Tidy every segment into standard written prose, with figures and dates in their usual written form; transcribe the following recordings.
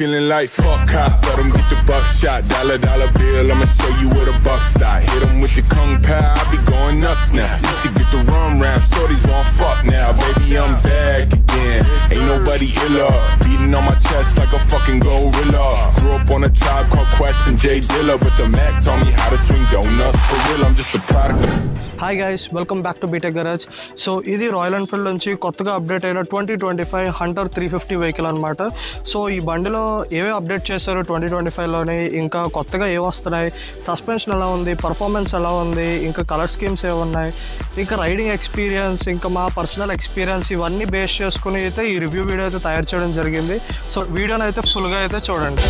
feeling like fuck cops. Let them get the buckshot. Dollar bill, I'ma show you where the buck stop. Hit them with the kung pao, I be going nuts now. Used to get the rum round, shorties won't fuck now. Baby, I'm back again. Ain't nobody iller. Beating on my chest like a fucking gorilla. Grew up on a Tribe Called Quest and Jay Dilla, but the Mac taught me how to swing donuts for real. I'm just a product of... hi guys, welcome back to BTech garage. So ఇది Royal Enfield నుంచి కొత్తగా update అయిన 2025 Hunter 350 vehicle అనమాట. So ఈ బండిలో ఏవే update చేశారు 2025లోనే, ఇంకా కొత్తగా ఏ వస్తున్నాయి, సస్పెన్షన్ ఎలా ఉంది, పర్ఫార్మెన్స్ ఎలా ఉంది, ఇంకా కలర్ స్కీమ్స్ ఏమున్నాయి, ఇంకా రైడింగ్ ఎక్స్పీరియన్స్, ఇంకా మా పర్సనల్ ఎక్స్పీరియన్స్, ఇవన్నీ బేస్ చేసుకుని అయితే ఈ రివ్యూ వీడియో అయితే తయారు చేయడం జరిగింది. సో వీడియోని అయితే ఫుల్గా అయితే చూడండి.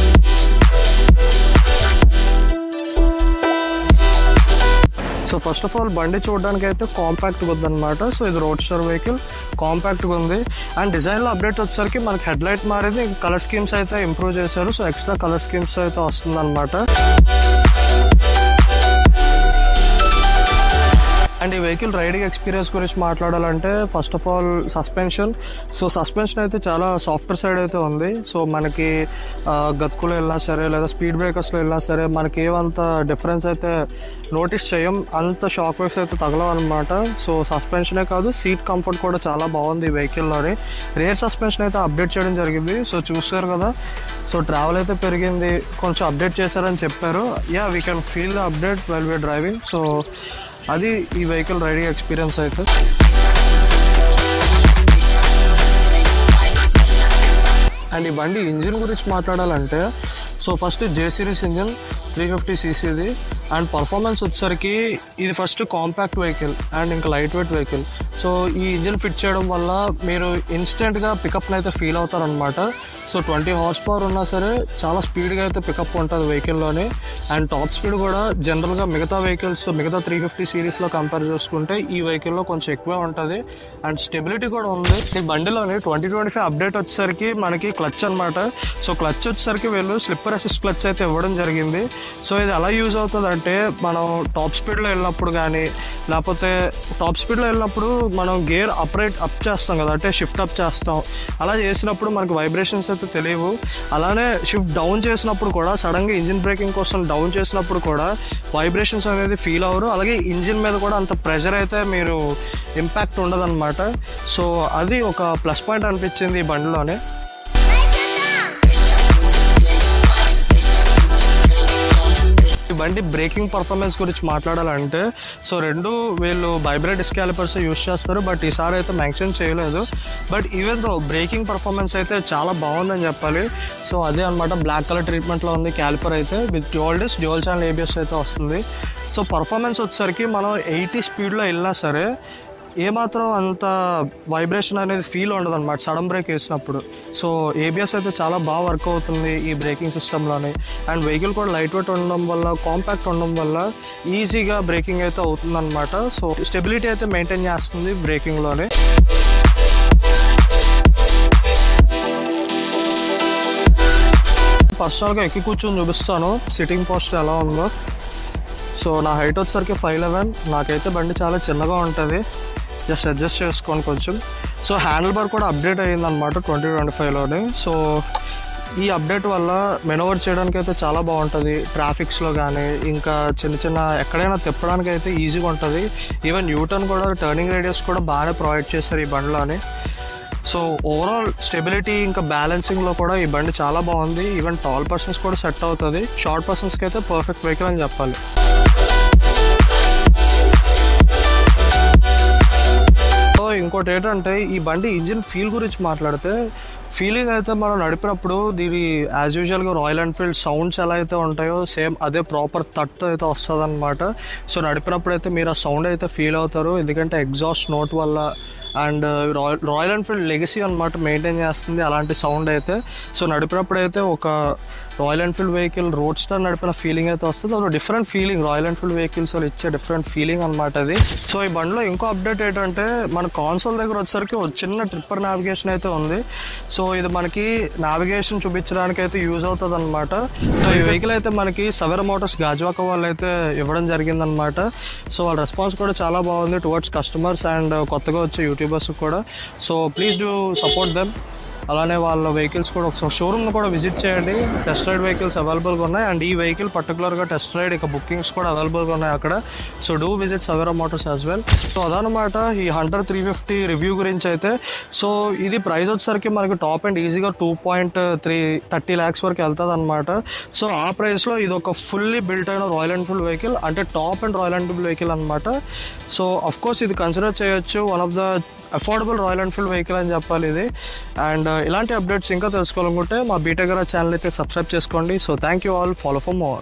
సో ఫస్ట్ ఆఫ్ ఆల్ బండి చూడడానికి అయితే కాంపాక్ట్గా ఉందన్నమాట. సో ఇది రోడ్ స్టార్ వెహికల్, కాంపాక్ట్గా ఉంది. అండ్ డిజైన్లో అప్డేట్ వచ్చేసరికి మనకి హెడ్ లైట్ మారింది, కలర్ స్కీమ్స్ అయితే ఇంప్రూవ్ చేశారు. సో ఎక్స్ట్రా కలర్ స్కీమ్స్ అయితే వస్తుందన్నమాట. అండ్ ఈ వెహికల్ రైడింగ్ ఎక్స్పీరియన్స్ గురించి మాట్లాడాలంటే first of all suspension. So suspension అయితే చాలా సాఫ్ట్వేర్ సైడ్ అయితే ఉంది. సో మనకి గతుకులో వెళ్ళినా సరే లేదా స్పీడ్ బ్రేకర్స్లో వెళ్ళినా సరే మనకి ఏమంత డిఫరెన్స్ అయితే నోటీస్ చేయం, అంత షాక్ వేవ్స్ అయితే తగలవు అనమాట. సో సస్పెన్షనే కాదు, సీట్ కంఫర్ట్ కూడా చాలా బాగుంది ఈ వెహికల్లోని. రేర్ సస్పెన్షన్ అయితే అప్డేట్ చేయడం జరిగింది. సో చూస్తారు కదా, సో ట్రావెల్ అయితే పెరిగింది, కొంచెం అప్డేట్ చేశారని చెప్పారు. Yeah, we can feel the update while we're driving. So అది ఈ వెహికల్ రైడింగ్ ఎక్స్పీరియన్స్ అయితే. అండ్ ఈ బండి ఇంజిన్ గురించి మాట్లాడాలంటే, so first J series engine 350cc and performance వచ్చేసరికి ఇది ఫస్ట్ కాంపాక్ట్ వెహికల్ అండ్ ఇంకా లైట్ వెయిట్ వెహికల్. సో ఈ ఇంజిన్ ఫిట్ చేయడం వల్ల మీరు ఇన్స్టెంట్గా పికప్ని అయితే ఫీల్ అవుతారనమాట. సో 20 హార్స్ పవర్ ఉన్నా సరే చాలా స్పీడ్గా అయితే పికప్ ఉంటుంది వెహికల్లోనే. అండ్ టాప్ స్పీడ్ కూడా జనరల్గా మిగతా వెహికల్స్, మిగతా 350 సిరీస్లో కంపేర్ చేసుకుంటే ఈ వెహికల్లో కొంచెం ఎక్కువే ఉంటుంది. అండ్ స్టెబిలిటీ కూడా ఉంది. ఈ బండిలోని 2025 అప్డేట్ వచ్చేసరికి మనకి క్లచ్ అనమాట. సో క్లచ్ వచ్చేసరికి వీళ్ళు స్లిప్పర్ అసిస్ట్ క్లచ్ అయితే ఇవ్వడం జరిగింది. సో ఇది ఎలా యూజ్ అవుతుంది అంటే, మనం టాప్ స్పీడ్లో వెళ్ళినప్పుడు కానీ, లేకపోతే టాప్ స్పీడ్లో వెళ్ళినప్పుడు మనం గేర్ అప్ చేస్తాం కదా, అంటే షిఫ్ట్ అప్ చేస్తాం. అలా చేసినప్పుడు మనకు వైబ్రేషన్స్ అయితే తెలియవు. అలానే షిఫ్ట్ డౌన్ చేసినప్పుడు కూడా సడన్గా ఇంజిన్ బ్రేకింగ్ కోసం డౌన్ చేసినప్పుడు కూడా వైబ్రేషన్స్ అనేది ఫీల్ అవ్వరు. అలాగే ఇంజిన్ మీద కూడా అంత ప్రెషర్ అయితే మీరు ఇంపాక్ట్ ఉండదన్నమాట. సో అది ఒక ప్లస్ పాయింట్ అనిపించింది ఈ బండిలోనే. ఈ బండి బ్రేకింగ్ పర్ఫార్మెన్స్ గురించి మాట్లాడాలంటే, సో వీళ్ళు వైబ్రేట్ డిస్క్ క్యాలిపర్స్ యూజ్ చేస్తారు, బట్ ఈసారి అయితే మెన్షన్ చేయలేదు. But even though breaking performance అయితే చాలా బాగుందని చెప్పాలి. సో అదే అనమాట, బ్లాక్ కలర్ ట్రీట్మెంట్లో ఉంది క్యాలిపర్ అయితే, విత్ డ్యూయల్ ఛానల్ ABS అయితే వస్తుంది. సో పర్ఫార్మెన్స్ వచ్చేసరికి మనం 80 స్పీడ్లో వెళ్ళినా సరే ఏమాత్రం అంత వైబ్రేషన్ అనేది ఫీల్ ఉండదు అనమాట సడన్ బ్రేక్ వేసినప్పుడు. సో ABS అయితే చాలా బాగా వర్క్ అవుతుంది ఈ బ్రేకింగ్ సిస్టంలోని. అండ్ వెహికల్ కూడా లైట్ వెయిట్ ఉండడం వల్ల, కాంపాక్ట్ ఉండడం వల్ల ఈజీగా బ్రేకింగ్ అయితే అవుతుంది అనమాట. సో స్టెబిలిటీ అయితే మెయింటైన్ చేస్తుంది బ్రేకింగ్లోనే. పర్సనల్గా ఎక్కి కూర్చొని చూపిస్తాను సిట్టింగ్ పోస్టర్ ఎలా ఉందో. సో నా హైట్ వచ్చేసరికి 5'11". నాకైతే బండి చాలా చిన్నగా ఉంటుంది, జస్ట్ అడ్జస్ట్ చేసుకోండి కొంచెం. సో హ్యాండిల్ బార్ కూడా అప్డేట్ అయ్యిందనమాట 2025లోనే. సో ఈ అప్డేట్ వల్ల మెనోవర్ చేయడానికి అయితే చాలా బాగుంటుంది ట్రాఫిక్స్లో కానీ, ఇంకా చిన్న ఎక్కడైనా తిప్పడానికి అయితే ఈజీగా ఉంటుంది. ఈవెన్ యూటర్న్ కూడా, టర్నింగ్ రేడియస్ కూడా బాగానే ప్రొవైడ్ చేశారు ఈ బండిలోని. సో ఓవరాల్ స్టెబిలిటీ ఇంకా బ్యాలెన్సింగ్లో కూడా ఈ బండి చాలా బాగుంది. ఈవెన్ టాల్ పర్సన్స్ కూడా సెట్ అవుతుంది, షార్ట్ పర్సన్స్కి అయితే పర్ఫెక్ట్ వెహికల్ అని చెప్పాలి. సో ఇంకోటి ఏంటంటే, ఈ బండి ఇంజిన్ ఫీల్ గురించి మాట్లాడితే, ఫీలింగ్ అయితే మనం నడిపినప్పుడు దీని యాజ్ యూజువల్గా రాయల్ ఎన్ఫీల్డ్ సౌండ్స్ ఎలా అయితే ఉంటాయో సేమ్ అదే ప్రాపర్ థట్ అయితే వస్తుంది అనమాట. సో నడిపినప్పుడు అయితే మీరు ఆ సౌండ్ అయితే ఫీల్ అవుతారు, ఎందుకంటే ఎగ్జాస్ట్ నోట్ వల్ల. అండ్ రాయల్ ఎన్ఫీల్డ్ లెగసీ అనమాట మెయింటైన్ చేస్తుంది అలాంటి సౌండ్ అయితే. సో నడిపినప్పుడు అయితే ఒక royal Enfield vehicle road star నడిపిన ఫీలింగ్ అయితే వస్తుంది. అది different feeling, royal Enfield vehicles వాళ్ళు ఇచ్చే డిఫరెంట్ ఫీలింగ్ అనమాట అది. సో ఈ బండిలో ఇంకో అప్డేట్ ఏంటంటే, మన కాన్సోల్ దగ్గర వచ్చేసరికి ఒక చిన్న ట్రిప్పర్ నావిగేషన్ అయితే ఉంది. సో ఇది మనకి నావిగేషన్ చూపించడానికి అయితే యూజ్ అవుతుంది అనమాట. సో ఈ వెహికల్ అయితే మనకి సవేరా మోటార్స్ గాజువాక వాళ్ళు అయితే ఇవ్వడం జరిగిందనమాట. సో వాళ్ళ రెస్పాన్స్ కూడా చాలా బాగుంది టువర్డ్స్ కస్టమర్స్ అండ్ కొత్తగా వచ్చే యూట్యూబర్స్ కూడా. So please do support them. అలానే వాళ్ళ వెహికల్స్ కూడా ఒకసారి షోరూమ్ కూడా విజిట్ చేయండి. టెస్ట్ రైడ్ వెహికల్స్ అవైలబుల్గా ఉన్నాయి. అండ్ ఈ వెహికల్ పర్టికులర్గా టెస్ట్ రైడ్ ఇక బుకింగ్స్ కూడా అవైలబుల్గా ఉన్నాయి అక్కడ. So do visit Savera Motors as well. So అదనమాట ఈ హంటర్ 350 రివ్యూ గురించి అయితే. సో ఇది ప్రైస్ వచ్చేసరికి మనకి టాప్ అండ్ ఈజీగా 2.30 lakhs వరకు వెళ్తుంది అనమాట. సో ఆ ప్రైస్లో ఇది ఒక ఫుల్లీ బిల్ట్ అయిన రాయల్ ఎన్ఫీల్డ్ వెహికల్, అంటే top and royal Enfield vehicle అనమాట. సో అఫ్కోర్స్ ఇది కన్సిడర్ చేయొచ్చు one of the affordable royal Enfield vehicle అని చెప్పాలి ఇది. అండ్ ఇలాంటి అప్డేట్స్ ఇంకా తెలుసుకోవాలనుకుంటే మా బీటెక్ గారా ఛానల్ అయితే సబ్స్క్రైబ్ చేసుకోండి. So thank you all, follow for more.